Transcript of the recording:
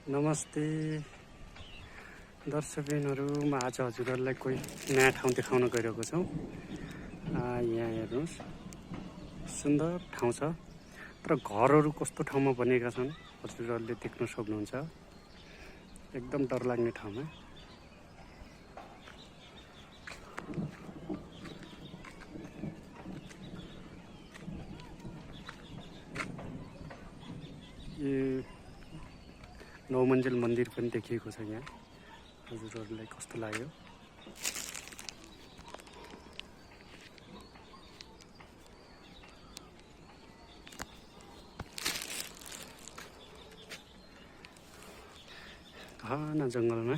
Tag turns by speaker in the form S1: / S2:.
S1: नमस्ते दर्शकबिनहरू, म आज हजुरहरूलाई कोही नयाँ ठाउँ देखाउन गइरहेको छौँ। यहाँ हेर्नुहोस्, सुन्दर ठाउँ छ, तर घरहरू कस्तो ठाउँमा बनेका छन् हजुरहरूले देख्न सक्नुहुन्छ। एकदम डर लाग्ने ठाउँमा। यो 9 मन्जिल मन्दिर पनि देखिएको छ। यहाँ हजुरहरूलाई कस्तो लाग्यो? घना जङ्गलमा